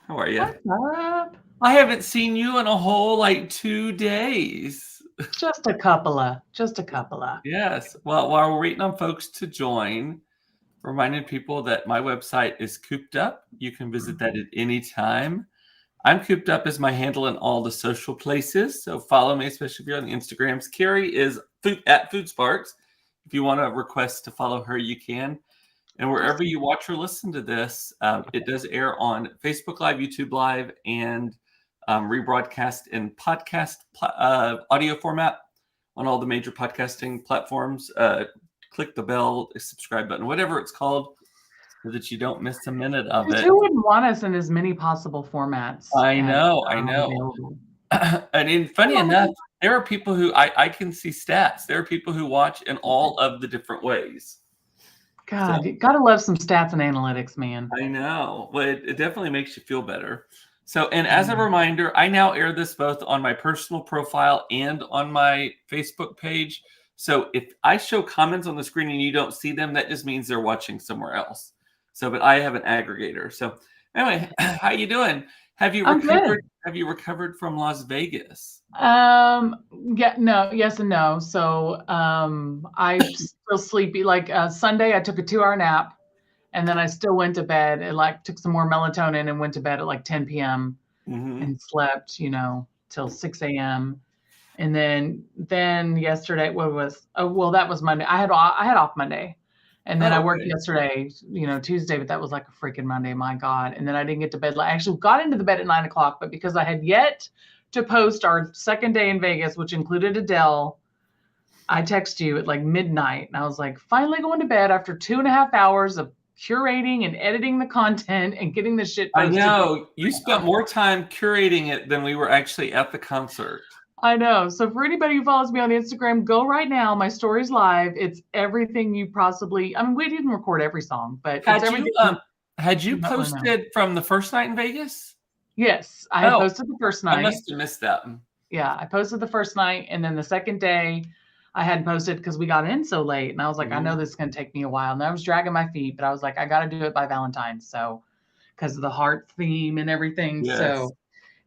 How are you? What's up? I haven't seen you in a whole like 2 days. Just a couple of. Yes. Well, while we're waiting on folks to join, reminding people that my website is Cooped Up. You can visit that at any time. I'm Cooped Up as my handle in all the social places. So follow me, especially if you're on the Instagrams. Kerrie is at Food Sparks. If you want to request to follow her, you can. And wherever you watch or listen to this, it does air on Facebook Live, YouTube Live, and rebroadcast in podcast audio format on all the major podcasting platforms. Click the bell, subscribe button, whatever it's called, so that you don't miss a minute of Because it. who wouldn't want us in as many possible formats I as know, I know. available? Funny enough, there are people who I can see stats. There are people who watch in all of the different ways. So God, you gotta love some stats and analytics, man. I know. Well, it definitely makes you feel better. So, and as a Mm. reminder, I now air this both on my personal profile and on my Facebook page. So if I show comments on the screen and you don't see them, that just means they're watching somewhere else. So, but I have an aggregator. So anyway, how you doing? Have you I'm good. recovered? Have you recovered from Las Vegas? Yeah, no, yes and no. So, I'm still sleepy. Like Sunday, I took a 2 hour nap, and then I still went to bed and like took some more melatonin and went to bed at like 10 p.m. Mm-hmm. and slept, till 6 a.m. And then yesterday, what was oh well, that was Monday. I had off Monday. And then Oh, I worked okay. yesterday, Tuesday, but that was like a freaking Monday, my God. And then I didn't get to bed. I actually got into the bed at 9 o'clock, but because I had yet to post our second day in Vegas, which included Adele, I text you at like midnight. And I was like, finally going to bed after 2.5 hours of curating and editing the content and getting the shit I posted. know you spent more time curating it than we were actually at the concert. I know. So for anybody who follows me on Instagram, go right now. My story's live. It's everything you possibly. I mean, we didn't record every song, but it's Had you everything had you you might want to know. posted from the first night in Vegas? Yes, I had Oh, posted the first I night. must have missed that. Yeah, I posted the first night, and then the second day, I hadn't posted because we got in so late, and I was like, I know Mhm. this is gonna take me a while, and I was dragging my feet, but I was like, I got to do it by Valentine's, so because of the heart theme and everything. Yes, So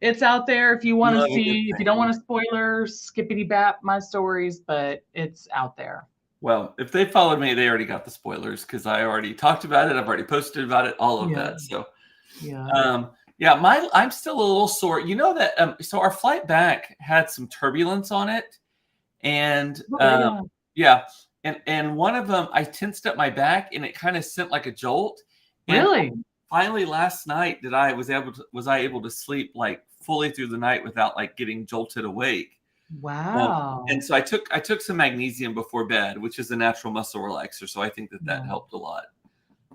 it's out there if you want to love a good see. If you don't thing. want a spoiler, skippity bap my stories, but it's out there. Well, if they followed me, they already got the spoilers because I already talked about it. I've already posted about it, all of Yeah, that. So, yeah. yeah, I'm still a little sore. You know that. So our flight back had some turbulence on it, and Oh, yeah. yeah, and one of them I tensed up my back, and it kind of sent like a jolt. And Really? finally, last night, did I was I able to sleep like fully through the night without like getting jolted awake. And Wow. so I took some magnesium before bed, which is a natural muscle relaxer. So I think that Yeah. helped a lot.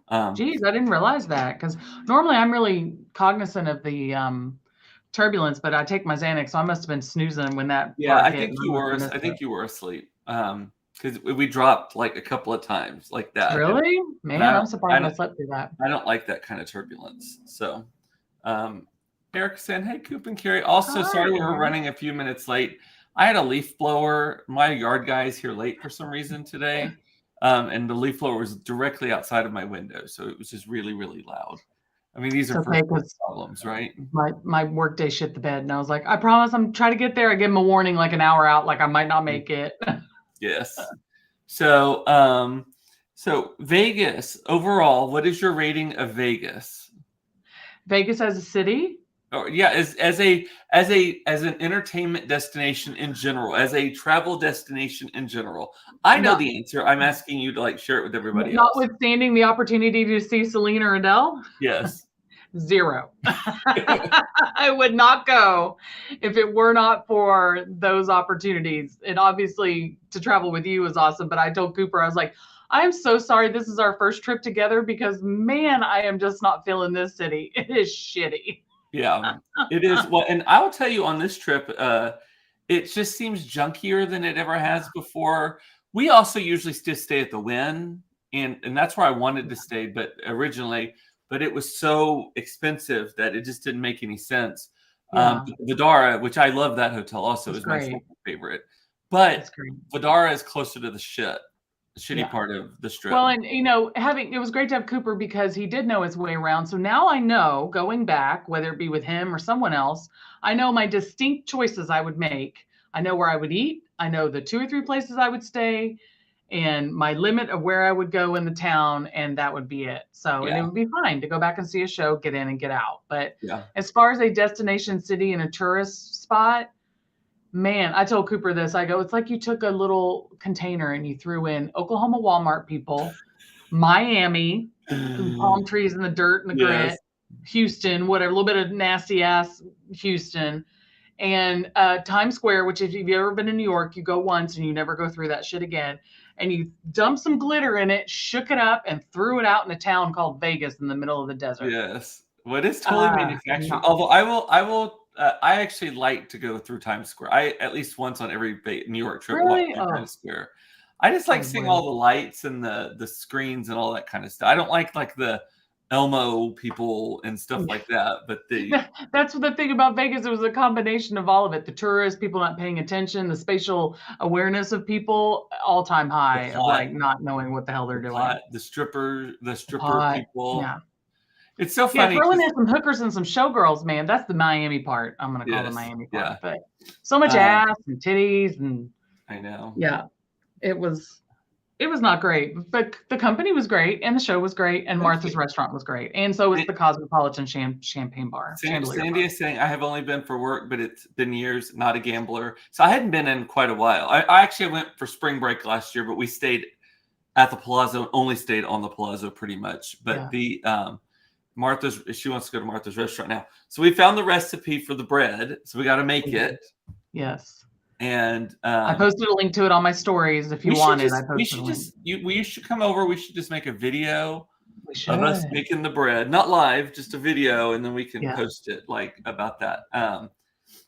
Um, Geez, I didn't realize that because normally I'm really cognizant of the turbulence, but I take my Xanax, so I must have been snoozing when that yeah, part I hit, think and I you must were. have missed I it. think you were asleep because we dropped like a couple of times like that, Really? and I Man, I'm don't. I surprised I don't. slept through that. I don't like that kind of turbulence. So, um, Eric saying, "Hey, Coop and Carrie." Also, Hi, sorry we were Eric. running a few minutes late. I had a leaf blower. My yard guy is here late for some reason today, and the leaf blower was directly outside of my window, so it was just really, really loud. I mean, these It's are okay first world because problems, right? my work day shit the bed, and I was like, I promise I'm trying to get there. I give him a warning like an hour out, like I might not make it. Yes. So Vegas overall, what is your rating of Vegas? Vegas as a city? Or yeah, as an entertainment destination in general, as a travel destination in general. I know Not the answer. I'm asking you to like share it with everybody else. notwithstanding the opportunity to see Celine or Adele. Yes. 0. I would not go if it were not for those opportunities. And obviously, to travel with you was awesome. But I told Cooper, I was like, I am so sorry this is our first trip together because, man, I am just not feeling this city. It is shitty. Yeah, it is. Well, and I will tell you on this trip, it just seems junkier than it ever has before. We also usually just stay at the Wynn, and that's where I wanted to stay, but originally, but it was so expensive that it just didn't make any sense. Yeah, Vidara, which I love that hotel also, it's is my great. second favorite, It's but great. Vidara is closer to the shit. shitty Yeah. part of the strip. Well, and it was great to have Cooper because he did know his way around. So now I know, going back, whether it be with him or someone else, I know my distinct choices I would make. I know where I would eat. I know the 2 or 3 places I would stay and my limit of where I would go in the town, and that would be it. So, and it Yeah. would be fine to go back and see a show, get in and get out. But Yeah. as far as a destination city and a tourist spot, man, I told Cooper this. I go, it's like you took a little container and you threw in Oklahoma Walmart people, Miami, palm trees in the dirt and the Yes. grit, Houston, whatever, a little bit of nasty ass Houston, and Times Square, which if you've ever been in New York, you go once and you never go through that shit again. And you dumped some glitter in it, shook it up, and threw it out in a town called Vegas in the middle of the desert. Yes. Well, it's totally manufactured. No. Although I actually like to go through Times Square. I at least once on every New York trip walk Really? through Oh, Times Square. I just like oh, seeing boy. all the lights and the screens and all that kind of stuff. I don't like the Elmo people and stuff like that. But That's the thing about Vegas. It was a combination of all of it. The tourists, people not paying attention, the spatial awareness of people, all-time high of pot, like not knowing what the hell they're doing. the stripper Pot, people. yeah. It's so Yeah, funny. throw in there some hookers and some showgirls, man. That's the Miami part. I'm gonna call the Miami part. Yeah. But so much ass and titties and I know. yeah, it was not great, but the company was great and the show was great and Martha's restaurant was great. And so was the Cosmopolitan Champagne Bar. Sandy is saying, I have only been for work, but it's been years, not a gambler. So I hadn't been in quite a while. I actually went for spring break last year, but we stayed at the Palazzo, only stayed on the Palazzo pretty much. But the Martha's, she wants to go to Martha's restaurant now. So we found the recipe for the bread. So we got to make it. Yes. And I posted a link to it on my stories if you wanted. You should come over. We should just make a video of us making the bread, not live, just a video, and then we can post it like about that.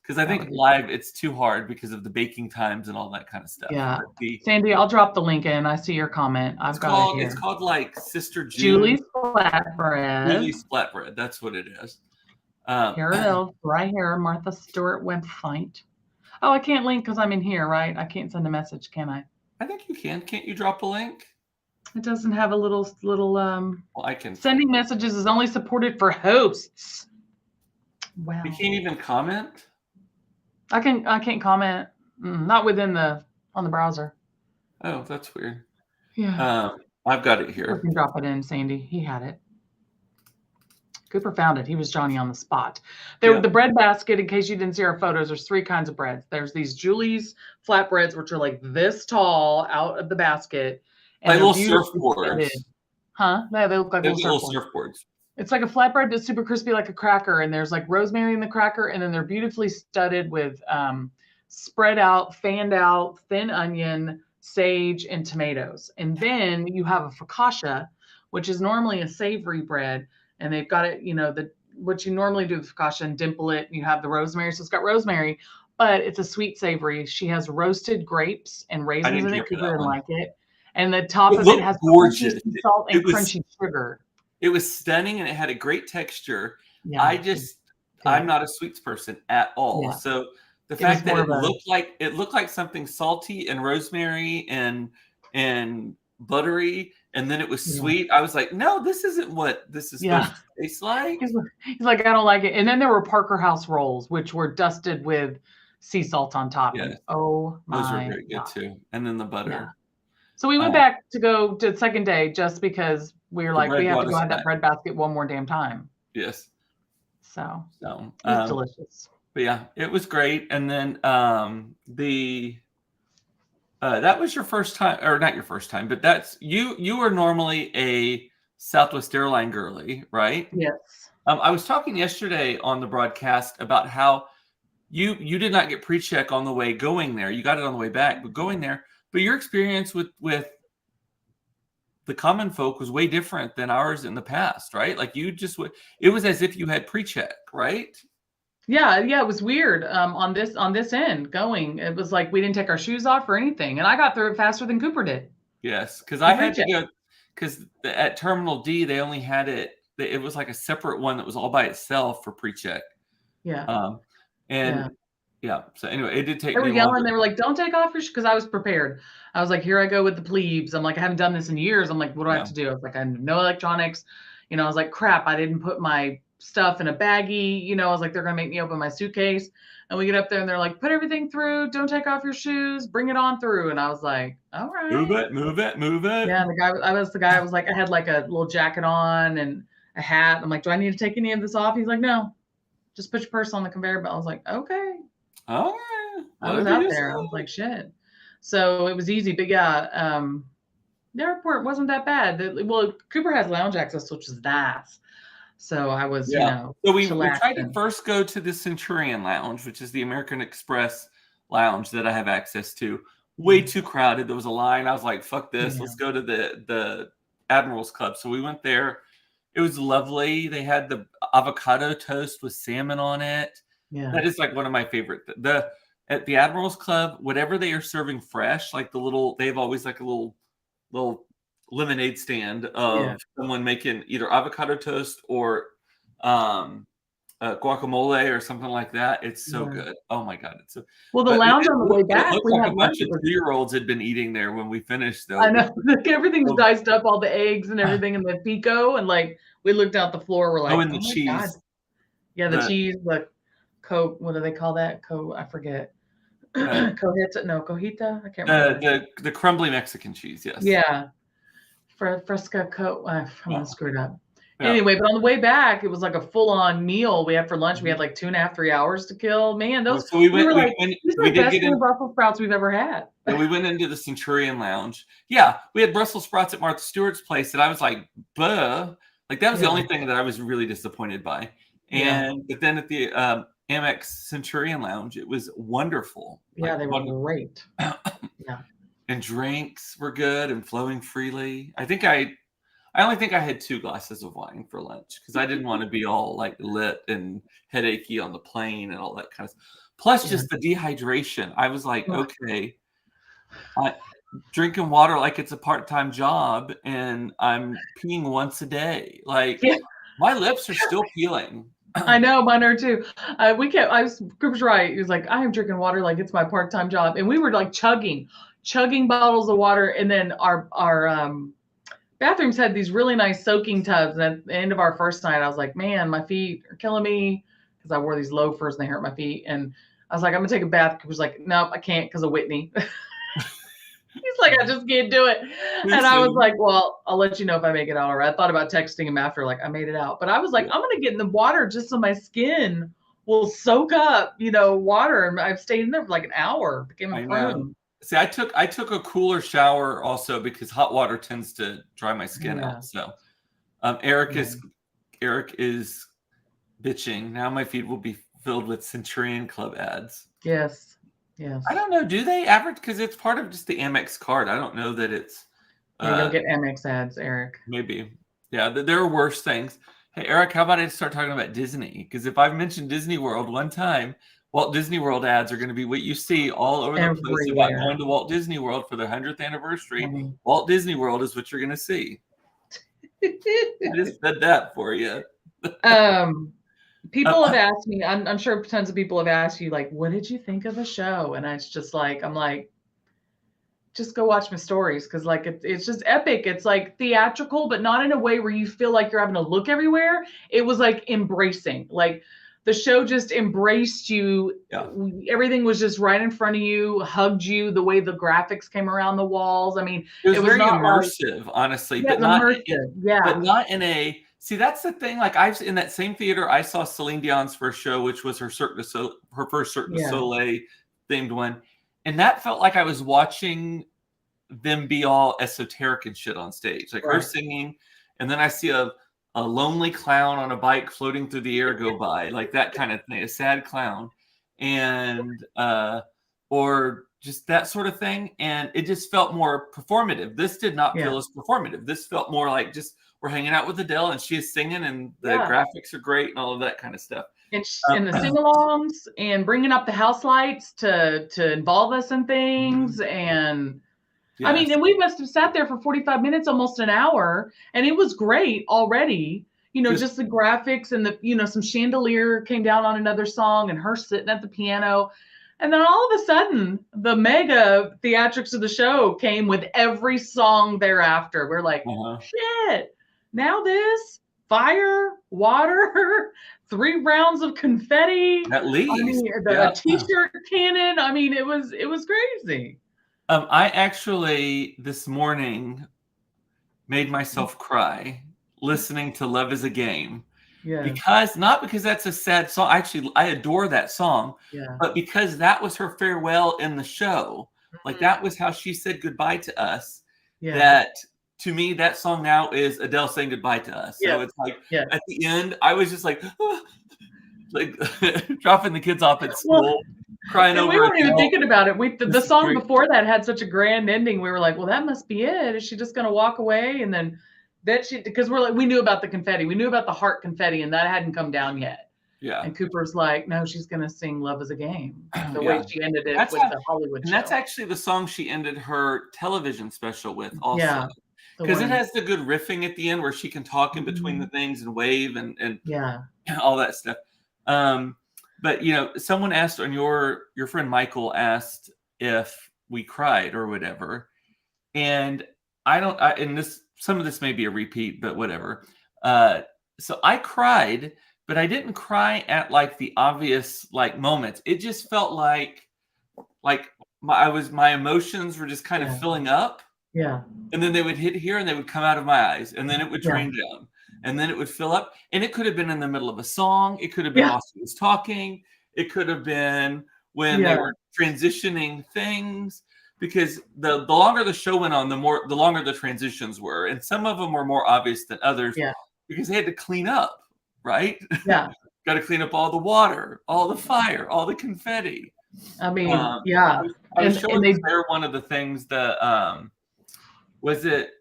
Because I think live it's too hard because of the baking times and all that kind of stuff. Yeah, Sandy, I'll drop the link in. I see your comment. I've got it here. It's called like Sister Julie's Flatbread. Julie's Flatbread. That's what it is. Here it is, right here, Martha Stewart website. Oh, I can't link because I'm in here, right? I can't send a message, can I? I think you can. Can't you drop a link? It doesn't have a little. Well, I can. Sending messages is only supported for hosts. Wow. You can't even comment. I can't comment. Not within on the browser. Oh, that's weird. Yeah. I've got it here. We can drop it in, Sandy. He had it. Cooper found it. He was Johnny on the spot. The bread basket, in case you didn't see our photos, there's 3 kinds of breads. There's these Julie's flatbreads, which are like this tall out of the basket. And like little surfboards. Huh? Yeah, they look like little surfboards. It's like a flatbread that's super crispy like a cracker. And there's like rosemary in the cracker. And then they're beautifully studded with spread out, fanned out, thin onion, sage, and tomatoes. And then you have a focaccia, which is normally a savory bread. And they've got it, what you normally do with focaccia and dimple it. And you have the rosemary. So it's got rosemary, but it's a sweet savory. She has roasted grapes and raisins in it. People didn't like it. And the top of it has gorgeous salt and crunchy sugar. It was stunning and it had a great texture. Yeah, I'm not a sweets person at all. Yeah. So the fact that it looked like something salty and rosemary and buttery, and then it was sweet. I was like, no, this isn't what this is supposed to taste like. He's like, I don't like it. And then there were Parker House rolls, which were dusted with sea salt on top. Yes. Oh my Those were very good too. And then the butter. Yeah. So we went back to go to the second day just because we were like, we have to go have that bread basket one more damn time. Yes. So it was delicious. But yeah, it was great. And then that was your first time, or not your first time, but that's you were normally a Southwest Airline girly, right? Yes. I was talking yesterday on the broadcast about how you did not get pre-check on the way going there. You got it on the way back, but going there. But your experience with the common folk was way different than ours in the past, right? Like it was as if you had pre-check, right? Yeah, it was weird. On this end going, it was like we didn't take our shoes off or anything, and I got through it faster than Cooper did. Yes, because I had to go because at Terminal D they only had it. It was like a separate one that was all by itself for pre-check. Yeah. Yeah. So anyway, it did take They were me yelling. longer. They were like, "Don't take off your shoes," because I was prepared. I was like, "Here I go with the plebes." I'm like, "I haven't done this in years." I'm like, "What do I have Yeah. to do?" I was like, "I have no electronics." I was like, "Crap, I didn't put my stuff in a baggie." I was like, "They're gonna make me open my suitcase." And we get up there and they're like, "Put everything through. Don't take off your shoes. Bring it on through." And I was like, "All Move right." it, move it, move it. Yeah. And I was like, I had like a little jacket on and a hat. I'm like, "Do I need to take any of this off?" He's like, "No, just put your purse on the conveyor belt." I was like, "Okay." All right. I was Whatever out you there. I was say. like, shit. So it was easy, but yeah, the airport wasn't that bad. Well, Cooper has lounge access, which is nice. So I was, Yeah. So we tried to chillaxing. first go to the Centurion Lounge, which is the American Express lounge that I have access to. Way Yeah, too crowded. There was a line. I was like, fuck this. yeah, Let's go to the Admirals Club. So we went there. It was lovely. They had the avocado toast with salmon on it. yeah, That is like one of my favorite. The At the Admirals Club, whatever they are serving fresh, like they have always like a little lemonade stand yeah, of someone making either avocado toast or um, guacamole or something like that. It's so yeah. good. Oh my god, it's so. Well, the But lounge on the way it back, looked we like had a lunch. bunch It of was, 2-year-olds had been eating there when we finished, though. I It was know, like everything's so. diced up, all the eggs and everything, and the pico, and like we looked out the floor, we're Oh, like, and the oh my god, cheese, yeah, the the cheese, the coke, what do they call that? I forget. uh, Cojita, no, cojita, I can't the remember. the the crumbly Mexican cheese. Yes. Yeah, Fresca coat. I'm Yeah. gonna screw it up. Yeah. Anyway, but on the way back, it was like a full-on meal we had for lunch. We had Mhm. like 2.5, 3 hours to kill. Man, Well, those so we we went. were like, these are We the did best get damn in. Brussels sprouts we've ever had. Yeah, we went into the Centurion Lounge. Yeah, we had Brussels sprouts at Martha Stewart's place, and I was like, "Buh!" Like that was the Yeah, only thing that I was really disappointed by. yeah, But then at the Amex Centurion Lounge, it was wonderful. yeah, they were Wonderful. great. Yeah, And drinks were good and flowing freely. I only think I had 2 glasses of wine for lunch because I didn't want to be all like lit and headachy on the plane and all that kind of stuff. Plus, yeah. just the dehydration. I was like, Ugh. okay, I drinking water like it's a part-time job and I'm peeing once a day. Like Yeah, my lips are still peeling. I know, mine are too. Cooper's right. He was like, I am drinking water like it's my part-time job. And we were like chugging bottles of water. And then our bathrooms had these really nice soaking tubs. And at the end of our first night, I was like, man, my feet are killing me because I wore these loafers and they hurt my feet. And I was like, I'm gonna take a bath. Cooper's like, nope, I can't because of Whitney. He's like, I just can't do it. Too And I was soon. like, well, I'll let you know if I make it out all right. I thought about texting him after, like, I made it out. But I was like, Yeah, I'm going to get in the water just so my skin will soak up, water. And I've stayed in there for like an hour, became a I know. prune. See, I took a cooler shower also because hot water tends to dry my skin Yeah. out. So Eric Yeah. is bitching. Now my feed will be filled with Centurion Club ads. Yes. Yes. I don't know. Do they average? Because it's part of just the Amex card. I don't know that it's Yeah. You'll uh, get Amex ads, Eric. maybe. Yeah, there are worse things. Hey, Eric, how about I start talking about Disney? Because if I've mentioned Disney World one time, Walt Disney World ads are going to be what you see all over the place about Everywhere. going to Walt Disney World for their 100th anniversary. Mhm. Walt Disney World is what you're going to see. I just said that for you. um, People have Uh, asked me, I'm sure tons of people have asked you, like, what did you think of the show? And it's just like, I'm like, just go watch my stories because like it's just epic. It's like theatrical, but not in a way where you feel like you're having to look everywhere. It was like embracing. Like the show just embraced you. yeah, Everything was just right in front of you, hugged you, the way the graphics came around the walls. I mean, it it was was very not like, immersive, honestly, yeah, immersive. but Yeah. not in a. See, that's the thing. Like I've in that same theater, I saw Celine Dion's first show, which was her first Cirque du Yeah. Soleil themed one, and that felt like I was watching them be all esoteric and shit on stage, like her Right. singing, and then I see a lonely clown on a bike floating through the air go by, like that kind of thing, a sad clown, and or just that sort of thing, and it just felt more performative. This did not Yeah. feel as performative. This felt more like just we're hanging out with Adele and she is singing, and the Yeah. graphics are great and all of that kind of stuff. And the sing-alongs and bringing up the house lights to involve us in things. And I mean, Yes, and we must have sat there for 45 minutes, almost an hour, and it was great already. just Just the graphics and some chandelier came down on another song and her sitting at the piano. And then all of a sudden, the mega theatrics of the show came with every song thereafter. We're like, shit, now this, fire, water, 3 rounds of confetti. At I least, mean, yeah. a t-shirt cannon. I mean, it was crazy. I actually this morning made myself cry listening to Love Is a Game. Yeah. Not because that's a sad song. Actually, I adore that song, Yeah. but because that was her farewell in the show. Like Mm-hmm. that was how she said goodbye to us. Yeah. That to me, that song now is Adele saying goodbye to us. So Yeah. it's like Yeah. at the end, I was just like dropping the kids off at Well, school, crying and over we weren't even Adele. thinking about it. The This is song great. before that had such a grand ending. We were like, well, that must be it. Is she just going to walk away? And then because we're like, we knew about the confetti. We knew about the heart confetti, and that hadn't come down yet. Yeah. And Cooper's like, no, she's going to sing Love Is a Game. The Yeah. way she ended it That's with how- the Hollywood And show. that's actually the song she ended her television special with also. Yeah. Because it has the good riffing at the end where she can talk in between the Mhm. things and wave and Yeah. all that stuff. But someone asked on your friend Michael asked if we cried or whatever. And some of this may be a repeat, but whatever. So I cried, but I didn't cry at like the obvious like moments. It just felt like my emotions were just kind of filling up. Yeah. And then they would hit here and they would come out of my eyes and then it would drain down and then it would fill up. And it could have been in the middle of a song. It could have been while she was talking. It could have been when they were transitioning things, because the longer the show went on, the longer the transitions were. And some of them were more obvious than others because they had to clean up, right? Yeah. Got to clean up all the water, all the fire, all the confetti. I mean, I was showing Claire one of the things that was it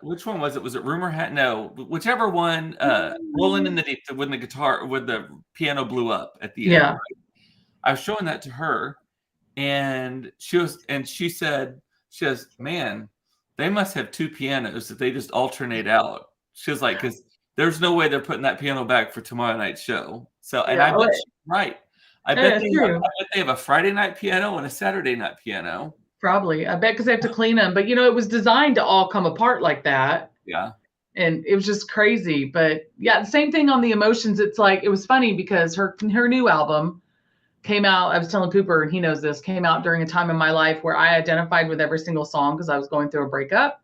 which one was it? Was it Rumor Hat? No, whichever one. Rolling in the Deep, when the piano blew up at the end. Yeah. Right? I was showing that to her, and she said, man, they must have 2 pianos that they just alternate out. She was like, because there's no way they're putting that piano back for tomorrow night's show. So, and I bet she's right. I bet they have a Friday night piano and a Saturday night piano. Probably. I bet because they have to clean them. But, it was designed to all come apart like that. Yeah. And it was just crazy. But, yeah, the same thing on the emotions. It's like, it was funny because her new album came out. I was telling Cooper, and he knows this, came out during a time in my life where I identified with every single song because I was going through a breakup.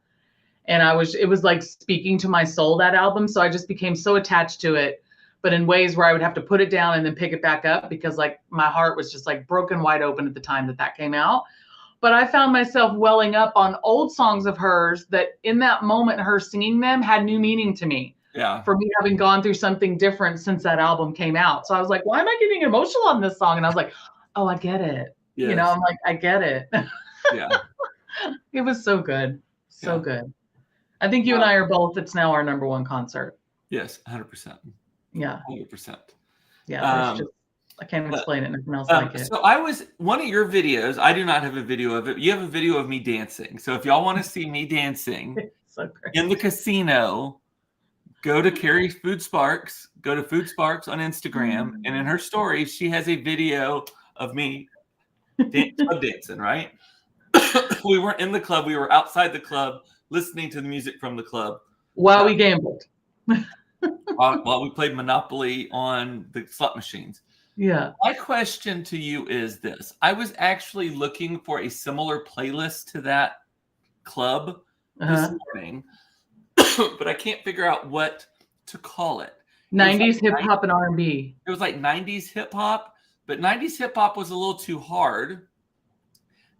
And it was like speaking to my soul, that album. So I just became so attached to it, but in ways where I would have to put it down and then pick it back up because like my heart was just like broken wide open at the time that came out. But I found myself welling up on old songs of hers that in that moment, her singing them had new meaning to me. Yeah. For me having gone through something different since that album came out. So I was like, why am I getting emotional on this song? And I was like, oh, I get it. Yes. I'm like, I get it. Yeah. It was so good. So good. I think you and I are both, it's now our number 1 concert. Yes, 100%. Yeah. 100%. Yeah. It's just, I can't explain it. Nothing else like it. So one of your videos, I do not have a video of it. You have a video of me dancing. So if y'all want to see me dancing in the casino, go to Kerrie Food Sparks, go to Food Sparks on Instagram. And in her story, she has a video of me club dancing, right? We weren't in the club. We were outside the club listening to the music from the club. While we gambled. while we played Monopoly on the slot machines. Yeah. My question to you is this. I was actually looking for a similar playlist to that club this morning, but I can't figure out what to call it. 90s hip hop and R&B. It was like 90s hip hop, but 90s hip hop was a little too hard.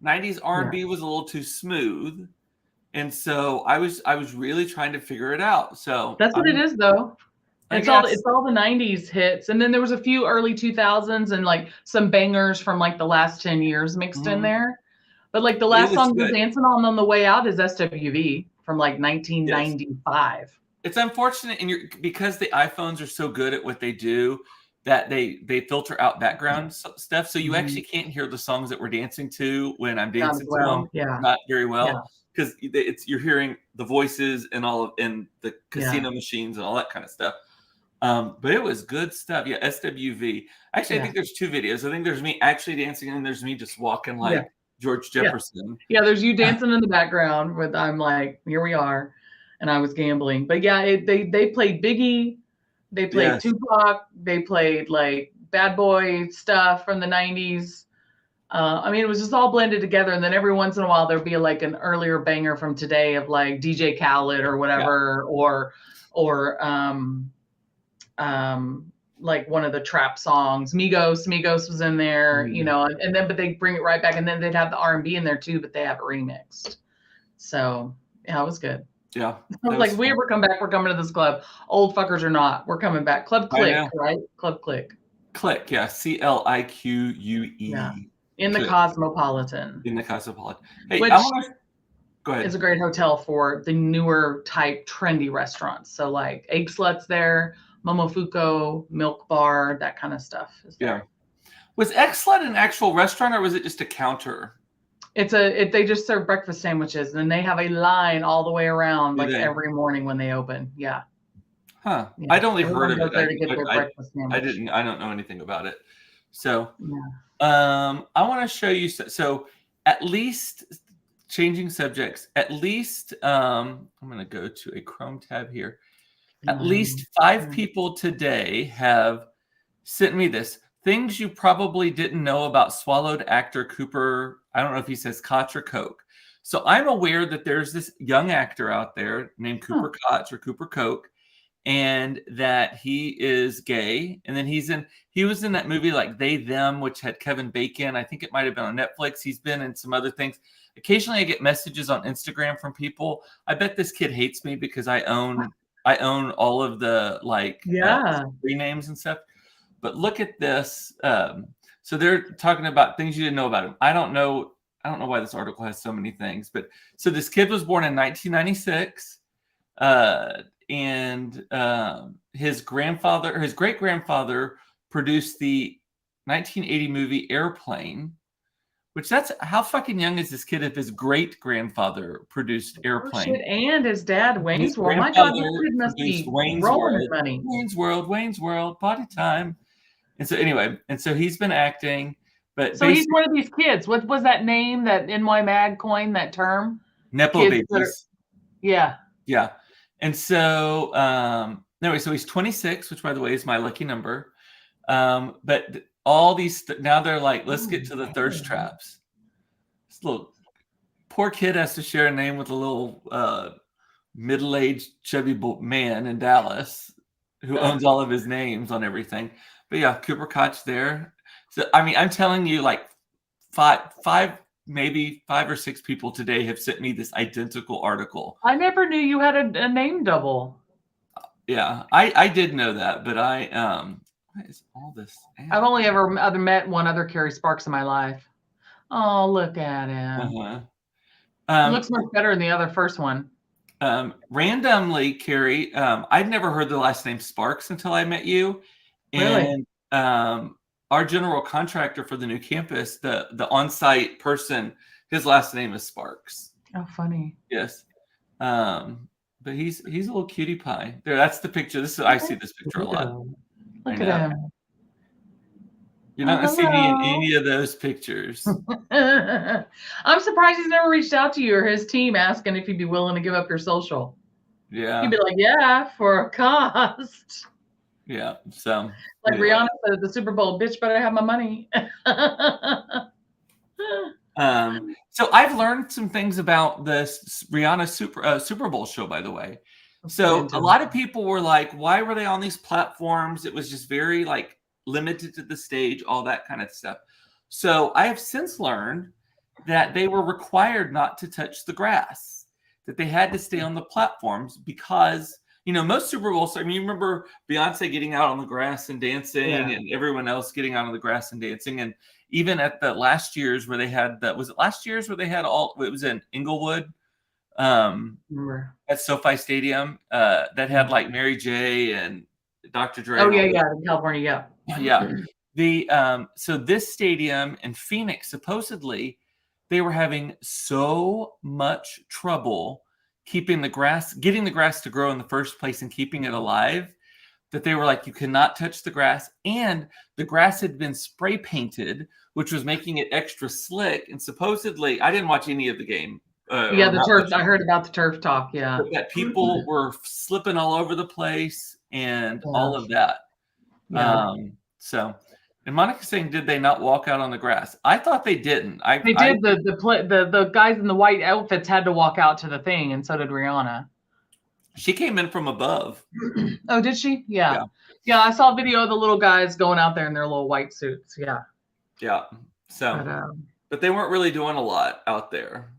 90s R&B was a little too smooth. And so I was really trying to figure it out. So that's what it is though. It's all the 90s hits. And then there was a few early 2000s and like some bangers from like the last 10 years mixed in there. But like the last song we're dancing on the way out is SWV from like 1995. Yes. It's unfortunate because the iPhones are so good at what they do that they filter out background stuff. So you actually can't hear the songs that we're dancing to when I'm dancing to them. Yeah. Not very well. Because you're hearing the voices and the casino machines and all that kind of stuff. But it was good stuff. Yeah, SWV. Actually, I think there's 2 videos. I think there's me actually dancing, and there's me just walking like George Jefferson. Yeah, there's you dancing in the background with I'm like, here we are, and I was gambling. But yeah, they played Biggie, they played Tupac, they played like Bad Boy stuff from the 90s. I mean, it was just all blended together. And then every once in a while, there'd be like an earlier banger from today of like DJ Khaled or whatever, like one of the trap songs. Migos was in there, you know, and then but they bring it right back, and then they'd have the R&B in there too, but they have it remixed. So yeah, it was good. Yeah, like if we ever come back, we're coming to this club. Old fuckers or not, we're coming back. Club Click, right? Club Click. Click, yeah, CLIQUE. Yeah. In the Cosmopolitan. In the Cosmopolitan. Hey, which go ahead. Is a great hotel for the newer type trendy restaurants. So like Egg Sluts there, Momofuku, Milk Bar, that kind of stuff. Yeah. Was Egg Slut an actual restaurant, or was it just a counter? They just serve breakfast sandwiches, and they have a line all the way around, like every morning when they open. Yeah. Huh. Yeah. I'd only heard of it. I don't know anything about it. So I want to show you. So at least, changing subjects, at least I'm going to go to a Chrome tab here. At least 5 people today have sent me this. Things you probably didn't know about swallowed actor Cooper. I don't know if he says Koch or Koch. So I'm aware that there's this young actor out there named Cooper Koch or Cooper Koch, and that he is gay. And then he was in that movie like They, Them, which had Kevin Bacon. I think it might have been on Netflix. He's been in some other things. Occasionally I get messages on Instagram from people. I bet this kid hates me because I own all of the screen names and stuff. But look at this. So they're talking about things you didn't know about him. I don't know why this article has so many things, but so this kid was born in 1996. And his great grandfather produced the 1980 movie Airplane, which that's how fucking young is this kid if his great grandfather produced Airplane? And his dad, Wayne's World. My God, this kid must be rolling his money. Wayne's World, party time. And so anyway, he's been acting, but so he's one of these kids. What was that name that NY Mag coined that term? Nepo babies. Yeah. Yeah. And so anyway, so he's 26, which by the way is my lucky number. But all these now they're like, let's get to the thirst traps. This little poor kid has to share a name with a little middle-aged chubby man in Dallas who owns all of his names on everything. But yeah, Cooper Koch there. So I mean, I'm telling you, like maybe 5 or 6 people today have sent me this identical article. I never knew you had a name double. Yeah, I did know that, but what is all this? I've only ever met one other Kerrie Sparks in my life. Oh, look at him. He looks much better than the other first one. Randomly, Kerrie, I'd never heard the last name Sparks until I met you. Really? And our general contractor for the new campus, the on-site person, his last name is Sparks. Oh, funny. Yes. But he's a little cutie pie. There, that's the picture. I see this picture a lot. Look at him. You're not going to see me in any of those pictures. I'm surprised he's never reached out to you or his team asking if you'd be willing to give up your social. Yeah. He'd be like, yeah, for a cost. Yeah. So like anyway. Rihanna said at the Super Bowl, bitch, better have my money. So I've learned some things about this Rihanna Super Bowl show, by the way. So a lot of people were like, why were they on these platforms? It was just very like limited to the stage, all that kind of stuff. So I have since learned that they were required not to touch the grass, that they had to stay on the platforms because, you know, most Super Bowls, I mean, you remember Beyonce getting out on the grass and dancing and everyone else getting out on the grass and dancing. And even at the last year's where they had was it last year's where they had it was in Inglewood at SoFi Stadium that had like Mary J and Dr. Dre. Oh yeah, in California, yeah. So this stadium in Phoenix, supposedly they were having so much trouble getting the grass to grow in the first place and keeping it alive that they were like, you cannot touch the grass, and the grass had been spray painted, which was making it extra slick. And supposedly, I didn't watch any of the game. Yeah, the turf. I heard about the turf talk. Yeah, but that people were slipping all over the place and all of that. Yeah. So, and Monica's saying, did they not walk out on the grass? I thought they didn't. They did. The guys in the white outfits had to walk out to the thing, and so did Rihanna. She came in from above. Oh, did she? Yeah. I saw a video of the little guys going out there in their little white suits. Yeah. So, but they weren't really doing a lot out there.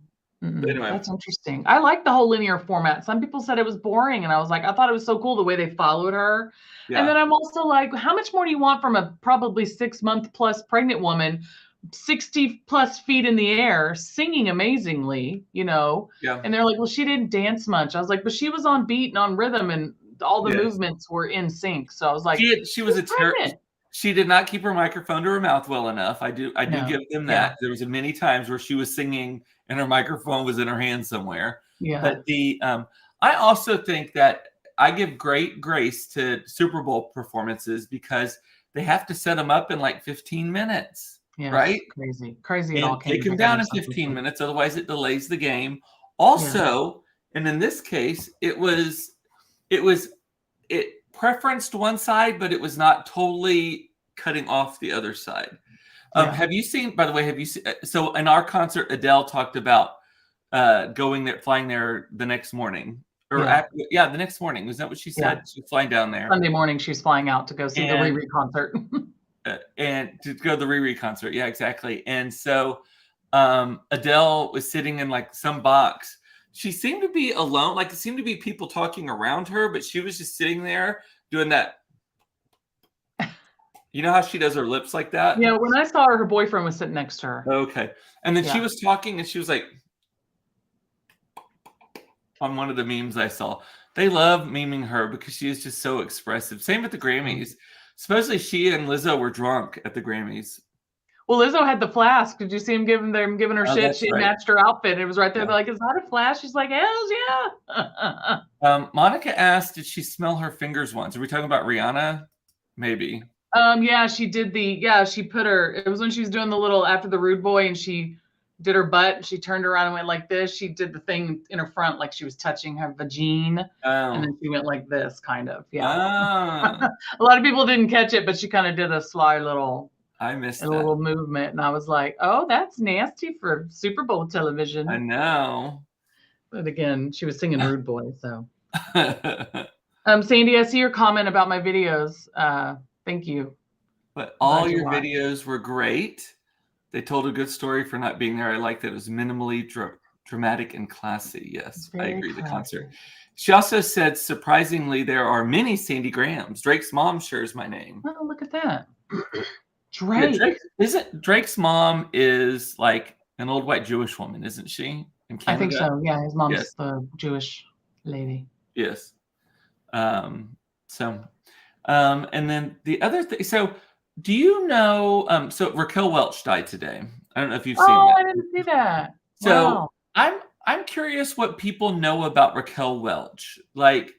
But anyway, that's interesting. I like the whole linear format. Some people said it was boring, and I was like, I thought it was so cool the way they followed her. Yeah. And then I'm also like, how much more do you want from a probably 6-month plus pregnant woman, 60 plus feet in the air, singing amazingly, Yeah. And they're like, well, she didn't dance much. I was like, but she was on beat and on rhythm, and all the movements were in sync. So I was like, she was a terrible. She did not keep her microphone to her mouth well enough. I do give them that. Yeah. There was many times where she was singing and her microphone was in her hand somewhere. Yeah. But I also think that I give great grace to Super Bowl performances because they have to set them up in like 15 minutes. Yeah, right? Crazy. And take them down in 15 minutes. Otherwise it delays the game. Also, and in this case, it preferenced one side, but it was not totally cutting off the other side. Have you seen, by the way, so in our concert, Adele talked about flying there the next morning. The next morning. Was that what she said? She's flying down there. Sunday morning, she's flying out to go see the Riri concert. And to go to the Riri concert. Yeah, exactly. And so Adele was sitting in like some box. She seemed to be alone. Like it seemed to be people talking around her, but she was just sitting there doing that. You know how she does her lips like that? Yeah, when I saw her boyfriend was sitting next to her. Okay. And then she was talking and she was like, on one of the memes I saw, they love memeing her because she is just so expressive. Same with the Grammys. Supposedly she and Lizzo were drunk at the Grammys. Well, Lizzo had the flask. Did you see him giving her shit? She matched her outfit. It was right there. Yeah. They're like, is that a flash? She's like, hells yeah. Monica asked, did she smell her fingers once? Are we talking about Rihanna? Maybe. Yeah, she did she put it was when she was doing the little after the Rude Boy and she did her butt and she turned around and went like this. She did the thing in her front like she was touching her vagina. And then she went like this kind of. Yeah. A lot of people didn't catch it, but she kind of did a sly little little movement. And I was like, oh, that's nasty for Super Bowl television. I know. But again, she was singing Rude Boy, so. Sandy, I see your comment about my videos. Thank you. But all your videos were great. They told a good story for not being there. I like that it was minimally dramatic and classy. Yes, I agree. The concert. She also said, surprisingly, there are many Sandy Grahams. Drake's mom shares my name. Oh, look at that. Drake. Yeah, Drake's mom is like an old white Jewish woman, isn't she? In Canada? I think so. Yeah, his mom's the Jewish lady. Yes. And then the other thing. So, do you know? So Raquel Welch died today. I don't know if you've seen that. Oh, I didn't see that. So I'm curious what people know about Raquel Welch. Like,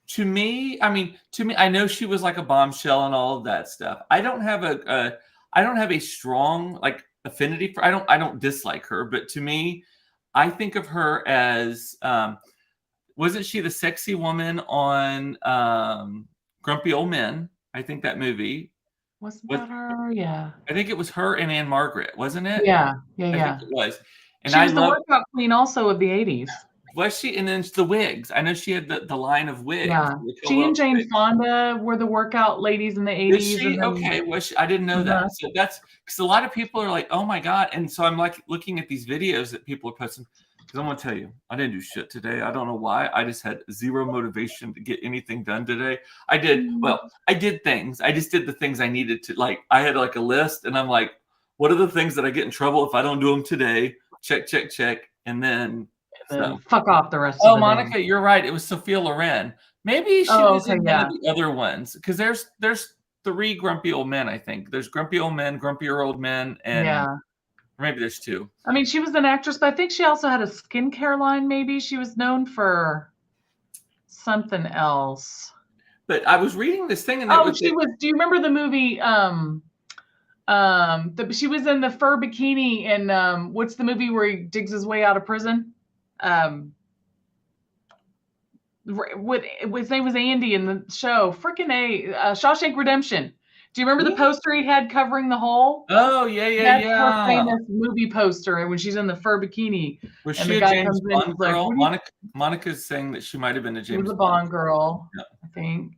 to me, I know she was like a bombshell and all of that stuff. I don't have a strong like affinity for. I don't dislike her, but to me, I think of her as wasn't she the sexy woman on Grumpy Old Men? I think that movie. Wasn't that her? Yeah. I think it was her and Anne Margaret, wasn't it? Yeah. I think it was. And she was the workout queen also of the 80s. Was she? And then the wigs. I know she had the line of wigs. Yeah. She and Jane Fonda were the workout ladies in the 80s. Is she? Okay. I didn't know that. So that's because a lot of people are like, oh my God. And so I'm like looking at these videos that people are posting. Because I'm going to tell you, I didn't do shit today. I don't know why. I just had zero motivation to get anything done today. I did things. I just did the things I needed to. Like, I had like a list, and I'm like, what are the things that I get in trouble if I don't do them today? Check. And then fuck off the rest of the day. Monica, you're right. It was Sophia Loren. Maybe she was in one of the other ones. Because there's 3 grumpy old men, I think. There's grumpy old men, grumpier old men, and or maybe there's 2. I mean, she was an actress, but I think she also had a skincare line. Maybe she was known for something else. But I was reading this thing, and Oh, she was. Do you remember the movie? She was in the fur bikini in what's the movie where he digs his way out of prison? With his name was Andy in the show. Freaking Shawshank Redemption. Do you remember the poster he had covering the hole? Oh yeah. That's her famous movie poster, and when she's in the fur bikini, Was and she the a guy James comes in, Bond he's like, girl? "What do you?" Monica's saying that she might have been a She was James a Bond Bond girl, Yeah. I think.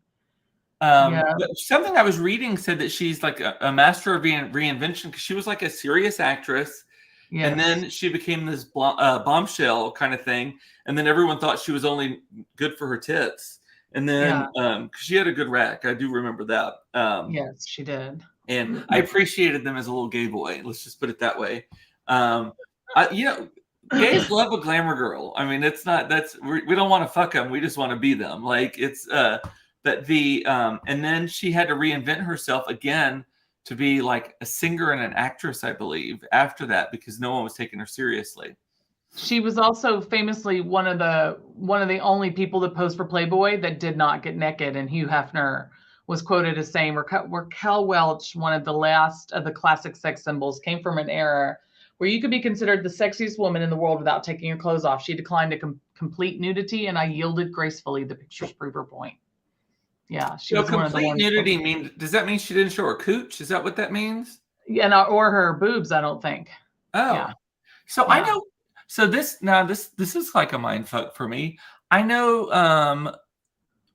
But something I was reading said that she's like a master of reinvention, because she was like a serious actress, Yes. and then she became this bombshell kind of thing, and then everyone thought she was only good for her tits, and then because she had a good rack, I do remember that. Yes, she did. And I appreciated them as a little gay boy. Let's just put it that way. Gays love a glamour girl. I mean, it's not we don't want to fuck them. We just want to be them. Like it's but the and then she had to reinvent herself again to be like a singer and an actress, I believe, after that, because no one was taking her seriously. She was also famously one of the only people that posed for Playboy that did not get naked, and Hugh Hefner was quoted as saying, Raquel Welch, one of the last of the classic sex symbols, came from an era where you could be considered the sexiest woman in the world without taking your clothes off. She declined to complete nudity, and I yielded gracefully. The pictures prove her point. Yeah, she was one of the complete ones. Nudity does that mean she didn't show her cooch? Is that what that means? Yeah, or her boobs, I don't think. Oh, yeah. So yeah. I know. So this is like a mind fuck for me. I know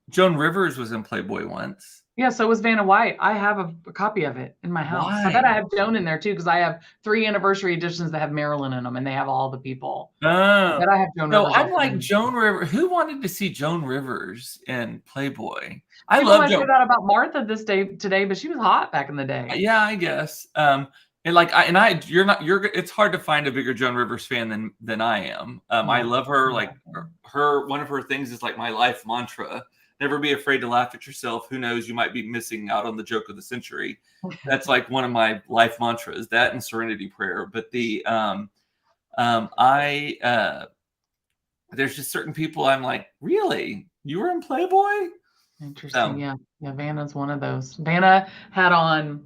Joan Rivers was in Playboy once. Yeah, so was Vanna White. I have a copy of it in my house. Why? I bet I have Joan in there too, because I have 3 anniversary editions that have Marilyn in them, and they have all the people. I bet I have Joan Rivers. I'm like Joan Rivers. Who wanted to see Joan Rivers in Playboy? I love Joan. That about Martha today, but she was hot back in the day. Yeah, I guess. It's hard to find a bigger Joan Rivers fan than I am. I love her. Like one of her things is like my life mantra. Never be afraid to laugh at yourself. Who knows? You might be missing out on the joke of the century. That's like one of my life mantras. That and Serenity Prayer. But there's just certain people I'm like, really? You were in Playboy? Interesting. Yeah. Vanna's one of those. Vanna had on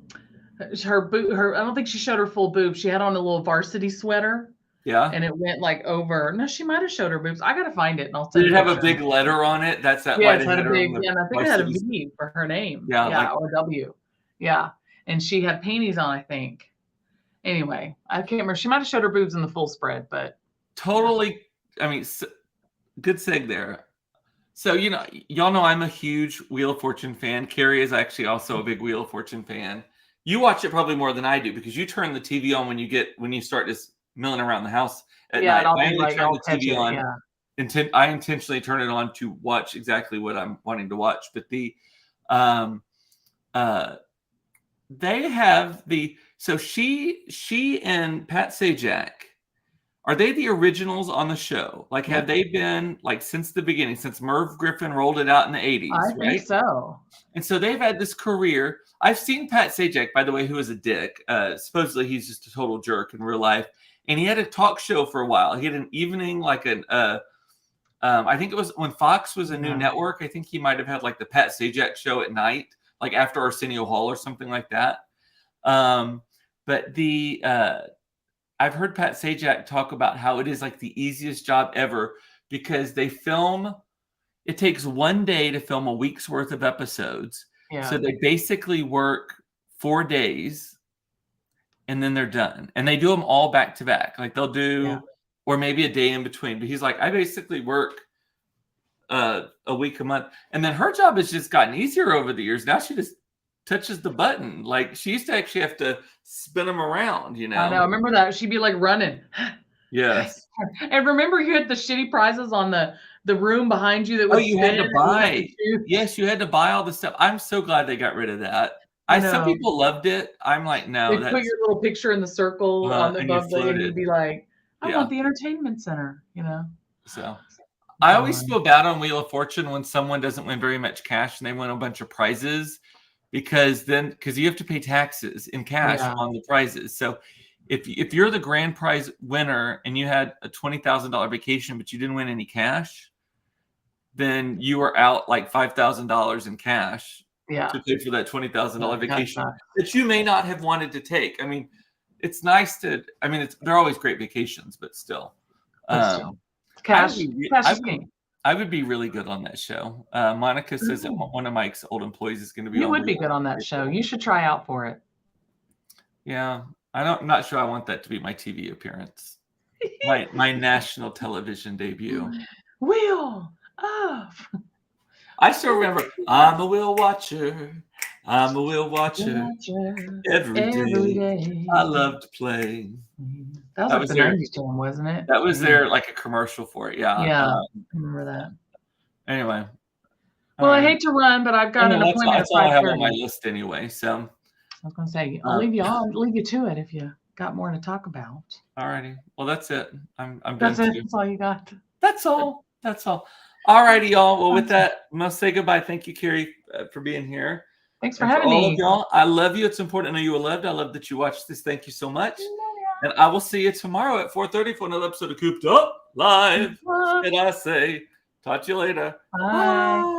her. I don't think she showed her full boob. She had on a little varsity sweater. Yeah. And it went like over. No, she might have showed her boobs. I gotta find it, and I'll send Did it have a big letter on it? That's that. Yeah, it had a big. Yeah, I think it had a V for her name. Yeah, or W. Yeah, and she had panties on, I think. Anyway, I can't remember. She might have showed her boobs in the full spread, but totally. I mean, good seg there. So y'all know I'm a huge Wheel of Fortune fan. Kerrie is actually also a big Wheel of Fortune fan. You watch it probably more than I do, because you turn the TV on when you start just milling around the house at night. I'll I only turn the TV on. Yeah. I intentionally turn it on to watch exactly what I'm wanting to watch. But they have so she and Pat Sajak, are they the originals on the show? Like, have they been like since the beginning, since Merv Griffin rolled it out in the 80s? I think so. And so they've had this career. I've seen Pat Sajak, by the way, who is a dick. Supposedly he's just a total jerk in real life. And he had a talk show for a while. He had an evening, like I think it was when Fox was a new network. I think he might have had like the Pat Sajak show at night, like after Arsenio Hall or something like that. But I've heard Pat Sajak talk about how it is like the easiest job ever, because it takes one day to film a week's worth of episodes. Yeah. So they basically work 4 days and then they're done. And they do them all back to back. Like they'll do, or maybe a day in between. But he's like, I basically work a week a month. And then her job has just gotten easier over the years. Now she just touches the button. Like she used to actually have to spin them around, I know. I remember that. She'd be like running. Yes. And remember you had the shitty prizes on the room behind you that was you had to buy. Yes, you had to buy all the stuff. I'm so glad they got rid of that. Some people loved it. I'm like, no. They put your little picture in the circle on the above the, and you'd be like, I want the entertainment center, So I always feel bad on Wheel of Fortune when someone doesn't win very much cash and they win a bunch of prizes, because you have to pay taxes in cash on the prizes. So if you're the grand prize winner and you had a $20,000 vacation, but you didn't win any cash, then you are out like $5,000 in cash Yeah. to pay for that $20,000 That vacation sucks. that you may not have wanted to take. I mean, it's nice to. I mean, they're always great vacations, but still. But still. I Cash would is king. I would be really good on that show. Monica says that one of Mike's old employees is going to be You on. would be good on that show. You should try out for it. Yeah, I'm not sure I want that to be my TV appearance. My national television debut. Wheel of. I still remember. I'm a wheel watcher. I'm a wheel watcher. Every day. I loved playing. That was like the 90s jam, wasn't it? That was their like a commercial for it. Yeah. Yeah, I remember that. Anyway. Well, I hate to run, but I've got an appointment That's all I have on my list anyway. So I was gonna say I'll leave you to it if you got more to talk about. Alrighty. Well, that's it. I'm done. That's it. That's all you got. That's all. That's all. Alrighty, y'all. Well, with that, I must say goodbye. Thank you, Kerrie, for being here. Thanks for having me. All of y'all, I love you. It's important. I know you were loved. I love that you watched this. Thank you so much. And I will see you tomorrow at 4:30 for another episode of Cooped Up Live. And I say, talk to you later. Bye.